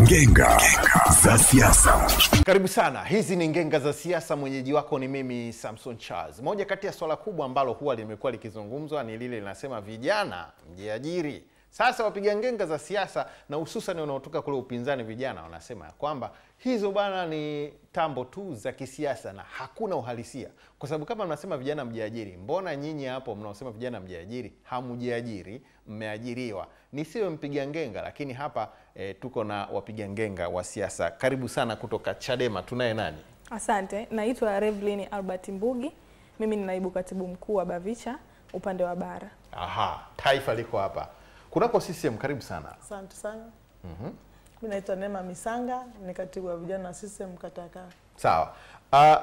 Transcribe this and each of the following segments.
Ngenga za siasa. Karibu sana. Hizi ni Ngenga za siasa, mwenyeji wako ni mimi Samson Charles. Moja kati ya swala kubwa ambalo huwa limekuwa likizungumzwa ni lile linasema vijana mjiajiri. Sasa wapiga ngenga za siasa na hususan wanaotoka kule upinzani vijana wanasema kwamba hizo bana ni tambo tu za kisiasa na hakuna uhalisia. Kwa sababu kama mnasema vijana mjiajiri, mbona nyinyi hapo mnaosema vijana mjiajiri hamujiajiri, mmeajiriwa? Nisiwe mpiga ngenga, lakini hapa tuko na wapiga ngenga wa siasa. Karibu sana kutoka Chadema. Tunaye nani? Asante. Naitwa Revlin Albert Mbugi. Mimi ni naibu katibu mkuu wa Bavicha upande wa bara. Aha, taifa liko hapa. Kunako CCM, karibu sana. Asante sana. Mimi naitwa Neema Misanga, ni katibu wa vijana wa CCM Kataka. Sawa.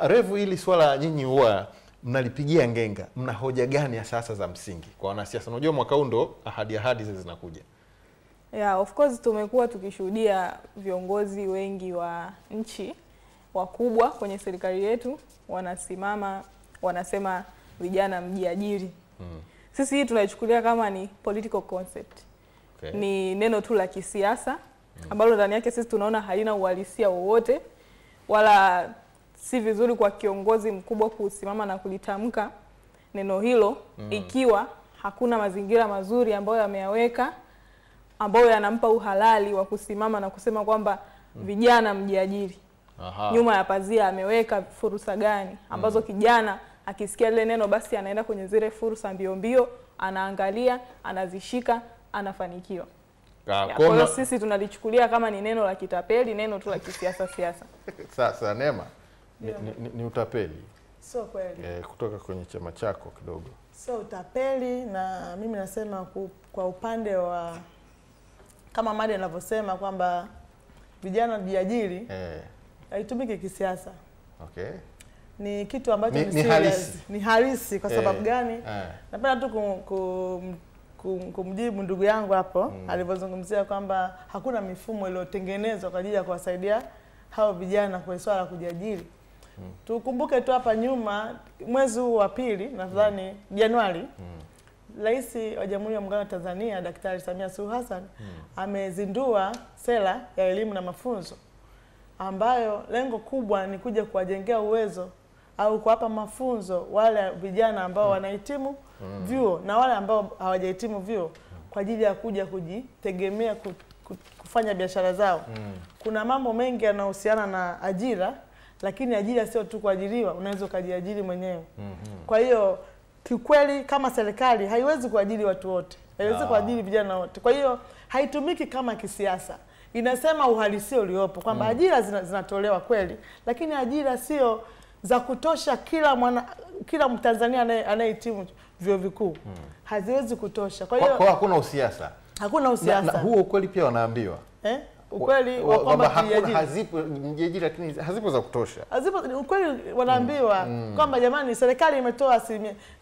Revu, hili swala nyinyi huwa mnalipigia ngenga. Mna hoja gani ya sasa za msingi kwa wanasiasa? Unajua mwaka huu ndo ahadi hizi zinakuja. Yeah, of course tumekuwa tukishuhudia viongozi wengi wa nchi wakubwa kwenye serikali yetu wanasimama wanasema vijana mjiajiri. Sisi hii tunaichukulia kama ni political concept. Okay. Ni neno tu la kisiasa ambalo ndani yake sisi tunaona halina uhalisia wowote, wala si vizuri kwa kiongozi mkubwa kusimama na kulitamka neno hilo ikiwa hakuna mazingira mazuri ambayo yameyaweka ambayo yanampa uhalali wa kusimama na kusema kwamba vijana mjiajiri. Nyuma ya pazia ameweka fursa gani ambazo kijana akisikia lile neno basi anaenda kwenye zile fursa mbio mbio, anaangalia, anazishika, anafanikiwa. Kwa hiyo sisi tunalichukulia kama ni neno la kitapeli, neno tu la kisiasa. Sasa Neema, ni utapeli. Sio kweli. Kutoka kwenye chama chako kidogo. Sio utapeli, na mimi nasema kwa upande wa kama mada inavyosema kwamba vijana jiajiri, haitumiki kisiasa. Okay. Ni kitu ambacho ni halisi. Ni halisi kwa sababu gani? Napenda tu kumjibu ndugu yangu hapo alivyozungumzia kwamba hakuna mifumo iliyotengenezwa kwa ajili ya kuwasaidia hao vijana kwa swala la kujiajiri. Tukumbuke tu hapa nyuma mwezi huu wa pili nadhani Januari, Rais wa Jamhuri ya Muungano wa Tanzania Daktari Samia Suluhu Hassan amezindua sera ya elimu na mafunzo ambayo lengo kubwa ni kuja kuwajengea uwezo au kuwapa mafunzo wale vijana ambao wanahitimu vyuo na wale ambao hawajahitimu vyuo kwa ajili ya kuja kujitegemea kufanya biashara zao. Kuna mambo mengi yanayohusiana na ajira, lakini ajira sio tu kuajiriwa, unaweza kujiajiri mwenyewe. Kwa hiyo kikweli kama serikali haiwezi kuajiri watu wote, haiwezi kuajiri vijana wote. Kwa hiyo haitumiki kama kisiasa. Inasema uhalisia uliopo kwamba ajira zinatolewa kweli, lakini ajira sio za kutosha kila Mtanzania anayehitimu vyuo vikuu. Haziwezi kutosha. Kwa hiyo hakuna usiasa. Hakuna usiasa. Na huo ukweli pia wanaambiwa. Ukweli wa kwamba hazipo mjiajiri, lakini hazipo za kutosha. Hazipo, ukweli wanaambiwa kwamba jamani serikali imetoa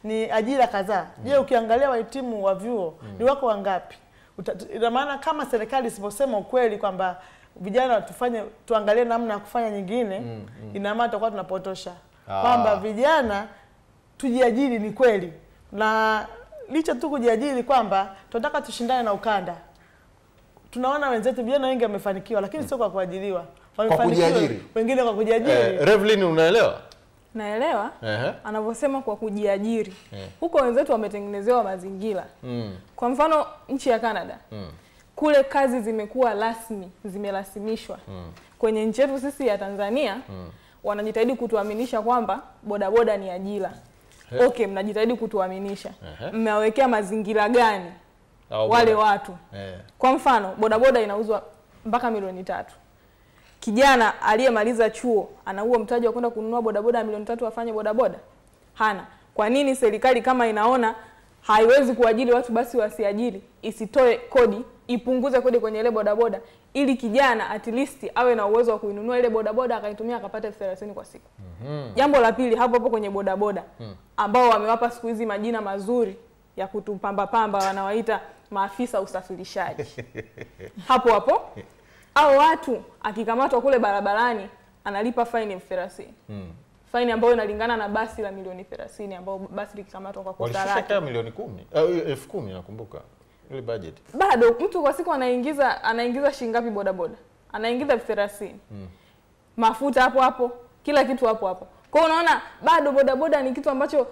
ni ajira kadhaa. Je, ukiangalia wahitimu wa vyuo ni wako wangapi? Ina maana kama serikali isiposema ukweli kwamba vijana tuangalie namna ya kufanya nyingine, ina maana tutakuwa tunapotosha. Kwamba vijana tujiajiri ni kweli. Na licha tu kujiajiri kwamba tunataka tushindane na ukanda. Tunaona wenzetu vijana wengi wamefanikiwa, lakini sio kwa kuajiriwa. Wamefanikiwa wengine kwa kujiajiri. Revlin, unaelewa? Naelewa. Anavyosema kwa kujiajiri. Huko wenzetu wametengenezewa mazingira. Kwa mfano nchi ya Canada. Kule kazi zimekuwa rasmi, zimerasimishwa. Kwenye nchi yetu sisi ya Tanzania, wanajitahidi kutuaminisha kwamba bodaboda ni ajira. Okay, mnajitahidi kutuaminisha. Mmewawekea mazingira gani wale watu? Kwa mfano, bodaboda inauzwa mpaka milioni 3. Kijana aliyemaliza chuo ana huo mtaji wa kwenda kununua bodaboda ya milioni 3 afanye bodaboda? Hana. Kwa nini serikali kama inaona haiwezi kuajiri watu basi wasiajiri, isitoe kodi, ipunguze kodi kwenye ile bodaboda ili kijana at least awe na uwezo wa kuinunua ile bodaboda akaitumia akapata 30 kwa siku. Jambo la pili hapo kwenye bodaboda ambao wamewapa siku hizi majina mazuri ya kutupamba wanawaita maafisa usafirishaji. Hapo au watu akikamatwa kule barabarani analipa faini 30. Faini ambayo inalingana na basi la milioni 30 ambao basi likikamatwa kwa kosa lake. Walishaka milioni 10,000 nakumbuka. Ile budget. Bado mtu kwa siku anaingiza shilingi ngapi bodaboda? anaingiza 30. Mafuta hapo hapo, kila kitu hapo hapo. Kwa hiyo unaona bado bodaboda ni kitu ambacho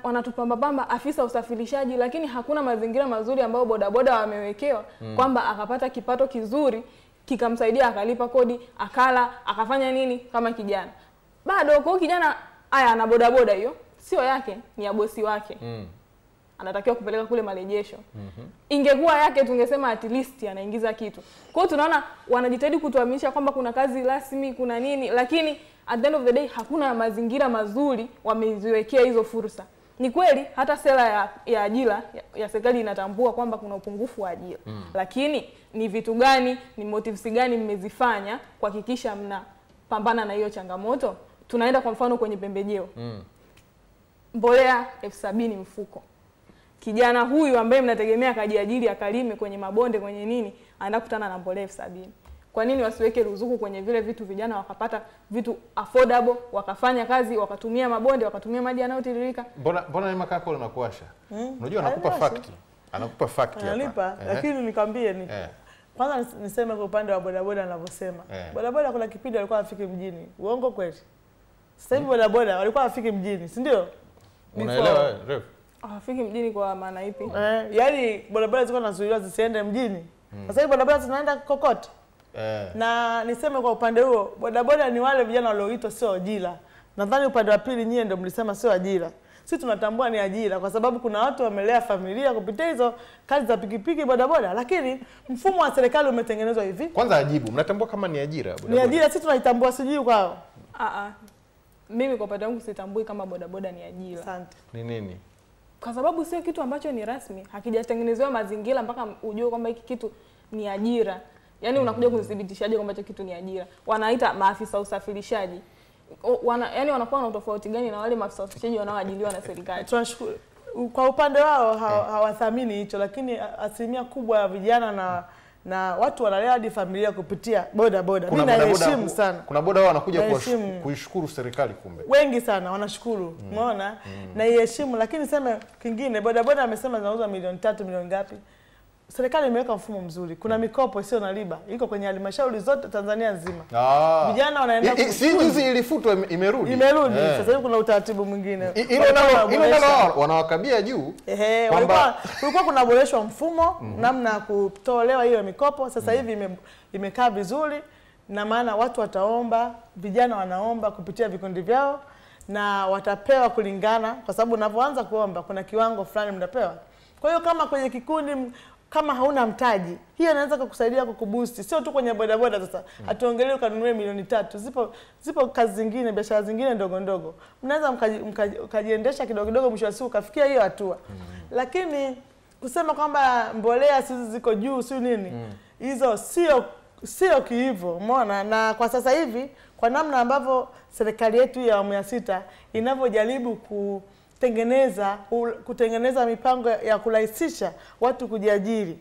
wanatupamba afisa usafirishaji, lakini hakuna mazingira mazuri ambayo bodaboda wamewekewa kwamba akapata kipato kizuri kikamsaidia akalipa kodi, akala, akafanya nini kama kijana. Bado kwa kijana haya ana bodaboda hiyo sio yake, ni ya bosi wake. Anatakiwa kupeleka kule marejesho. Ingekuwa yake tungesema at least anaingiza kitu. Kwa hiyo tunaona wanajitahidi kutuaminisha kwamba kuna kazi rasmi, kuna nini, lakini at the end of the day hakuna mazingira mazuri wameziwekea hizo fursa. Ni kweli hata sera ya ajira ya serikali inatambua kwamba kuna upungufu wa ajira. Lakini ni vitu gani, ni motives gani mmezifanya kuhakikisha mnapambana na hiyo changamoto? Tunaenda kwa mfano kwenye pembejeo. Mbolea 70,000 mfuko. Kijana huyu ambaye mnategemea kajiajiri akalime kwenye mabonde kwenye nini, anaenda kukutana na mbolea 70,000. Kwa nini wasiweke ruzuku kwenye vile vitu, vijana wakapata vitu affordable, wakafanya kazi, wakatumia mabonde, wakatumia maji yanayotiririka? Mbona ni makako unakuasha? Unajua anakupa fact. Anakupa fact hapa. Analipa, lakini nikwambie ni kwanza niseme kwa upande wa bodaboda anavyosema. Bodaboda kuna kipindi walikuwa wafiki mjini. Uongo kweli? Sasa hivi bodaboda walikuwa wafiki mjini, si ndio? Unaelewa Rev? Hawafiki mjini kwa maana ipi? Yaani bodaboda zilikuwa zinazuiliwa zisiende mjini. Sasa hivi bodaboda zinaenda kokote. Na niseme kwa upande huo, bodaboda ni wale vijana walioitwa sio ajira. Nadhani upande wa pili nyie ndio mlisema sio ajira. Sisi tunatambua ni ajira kwa sababu kuna watu wamelea familia kupitia hizo kazi za pikipiki bodaboda, lakini mfumo wa serikali umetengenezwa hivi. Kwanza ajibu, mnatambua kama ni ajira bodaboda? Ni ajira, sisi tunaitambua, sijui kwao. Mimi kwa upande wangu sitambui kama bodaboda ni ajira. Asante. Ni nini? Kwa sababu sio kitu ambacho ni rasmi, hakijatengenezewa mazingira mpaka ujue kwamba hiki kitu ni ajira. Yaani unakuja kudhibitishaje kwamba hicho kitu ni ajira? Wanaita maafisa usafirishaji. Yaani wanakuwa na tofauti gani na wale maafisa usafirishaji wanaoajiliwa na serikali? Tunashukuru kwa upande wao hawathamini hicho, lakini asilimia kubwa ya vijana na watu wanalea hadi familia kupitia bodaboda. Mimi naheshimu sana. Kuna boda wao wanakuja kuishukuru serikali kumbe. Wengi sana wanashukuru. Umeona? Na iheshimu, lakini sema kingine bodaboda amesema zinauza milioni 3, milioni ngapi? Serikali imeweka mfumo mzuri. Kuna mikopo sio na riba. Iko kwenye halmashauri zote Tanzania nzima. Vijana wanaenda si juzi ilifutwa imerudi. Imerudi. Sasa hivi kuna utaratibu mwingine. Ile nalo wanawakabia juu. Kulikuwa kunaboreshwa mfumo namna ya kutolewa hiyo mikopo. Sasa hivi imekaa vizuri na maana watu wataomba, vijana wanaomba kupitia vikundi vyao na watapewa kulingana kwa sababu unapoanza kuomba kuna kiwango fulani mtapewa. Kwa hiyo kama kwenye kikundi kama hauna mtaji, hiyo inaweza kukusaidia kukuboost. Sio tu kwenye bodaboda sasa. Hatuongelee ukanunue milioni 3. Zipo kazi zingine, biashara zingine ndogo ndogo. Mnaweza mkajiendesha kidogo kidogo mwisho wa siku kafikia hiyo hatua. Lakini kusema kwamba mbolea sisi ziko juu sio nini? Hizo sio kiivo, umeona? Na kwa sasa hivi kwa namna ambavyo serikali yetu ya awamu ya 6 inavyojaribu kutengeneza mipango ya kurahisisha watu kujiajiri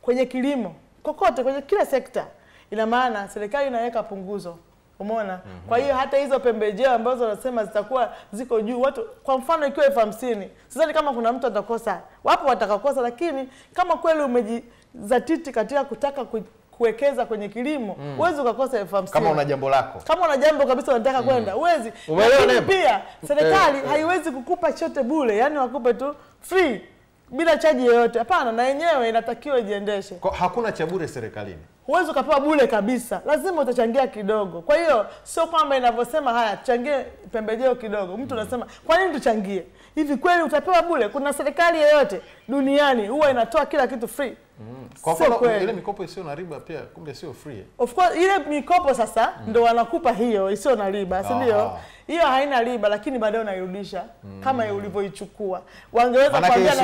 kwenye kilimo kokote, kwenye kila sekta, ina maana serikali inaweka punguzo, umeona? Kwa hiyo hata hizo pembejeo ambazo wanasema zitakuwa ziko juu, watu kwa mfano ikiwa 50,000, sidhani kama kuna mtu atakosa. Wapo watakakosa, lakini kama kweli umejizatiti katika kutaka kuwekeza kwenye kilimo, uwezi ukakosa 50,000. Kama una jambo lako. Kama una jambo kabisa unataka kwenda, uwezi. Umeelewa? Pia serikali haiwezi kukupa chote bure, yani wakupe tu free bila chaji yoyote. Hapana, na yenyewe inatakiwa ijiendeshe. Hakuna cha bure serikalini. Huwezi ukapewa bure kabisa. Lazima utachangia kidogo. Kwa hiyo sio kwamba inavyosema haya tuchangie pembejeo kidogo. Mtu anasema, "Kwa nini tuchangie?" Hivi kweli utapewa bure? Kuna serikali yoyote duniani huwa inatoa kila kitu free? Kwa mfano ile mikopo isiyo na riba pia kumbe sio free. Of course ile mikopo sasa ndo wanakupa hiyo isiyo na riba, si ndio? Hiyo haina riba lakini baadaye unairudisha kama ulivyoichukua. Wangeweza kuambia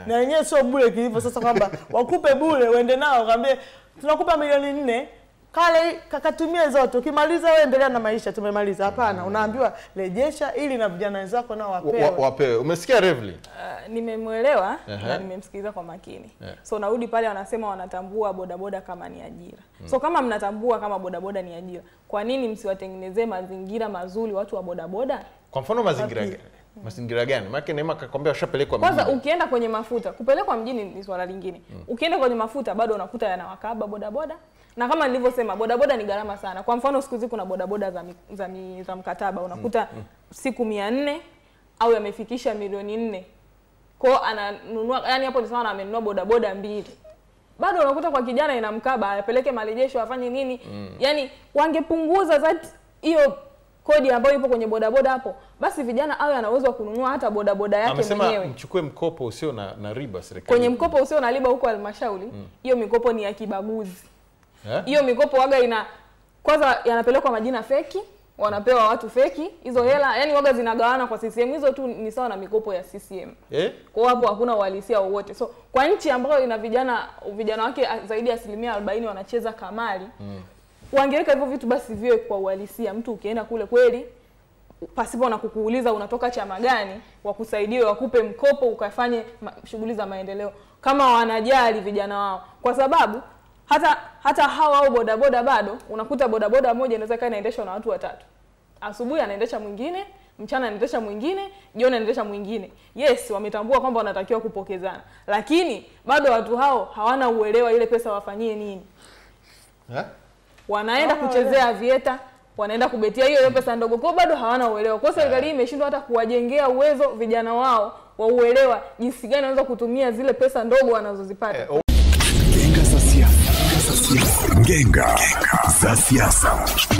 na yenyewe sio bure hivyo sasa kwamba wakupe bure uende nao kaambie tunakupa milioni 4 kale kakatumia zote, ukimaliza wewe endelea na maisha, tumemaliza. Hapana, unaambiwa rejesha ili na vijana wenzako nao wapewe. Umesikia Revli? Nimemuelewa na nimemsikiliza kwa makini. So narudi pale wanasema wanatambua bodaboda kama ni ajira. So kama mnatambua kama bodaboda ni ajira, kwa nini msiwatengenezee mazingira mazuri watu wa bodaboda? Kwa mfano mazingira Mazingira gani? Maana Neema kakwambia washapelekwa mjini. Kwanza ukienda kwenye mafuta, kupelekwa mjini ni swala lingine. Ukienda kwenye mafuta bado unakuta yanawakaba bodaboda. Na kama nilivyosema bodaboda ni gharama sana. Kwa mfano siku hizi kuna bodaboda za mkataba unakuta siku 400 au yamefikisha milioni 4. Kwa ananunua, yani hapo ni sawa na amenunua bodaboda 2. Bado unakuta kwa kijana inamkaba apeleke marejesho afanye nini? Yani wangepunguza zati hiyo kodi ambayo ipo kwenye bodaboda hapo, basi vijana awe ana uwezo wa kununua hata bodaboda yake mwenyewe. Amesema mchukue mkopo usio na riba serikali. Kwenye mkopo usio na riba huko halmashauri, hiyo mikopo ni ya kibaguzi. Hiyo mikopo waga kwanza yanapelekwa majina feki, wanapewa watu feki, hizo hela yani waga zinagawana kwa CCM. Hizo tu ni sawa na mikopo ya CCM. Kwa hapo hakuna uhalisia wowote. So kwa nchi ambayo ina vijana wake zaidi ya 40% wanacheza kamari, wangeweka hivyo vitu basi viwe kwa uhalisia. Mtu ukienda kule kweli pasipo na kukuuliza unatoka chama gani, wakusaidie, wakupe mkopo ukafanye shughuli za maendeleo kama wanajali vijana wao. Kwa sababu hata hao bodaboda bado unakuta bodaboda moja inaweza kaa inaendeshwa na watu 3. Asubuhi anaendesha mwingine, mchana anaendesha mwingine, jioni anaendesha mwingine. Yes, wametambua kwamba wanatakiwa kupokezana. Lakini bado watu hao hawana uelewa ile pesa wafanyie nini. Wanaenda kuchezea vieta, wanaenda kubetia hiyo pesa ndogo. Kwa bado hawana uelewa. Kwa serikali imeshindwa hata kuwajengea uwezo vijana wao wa uelewa jinsi gani wanaweza kutumia zile pesa ndogo wanazozipata. Ngenga za siasa. Ngenga za siasa.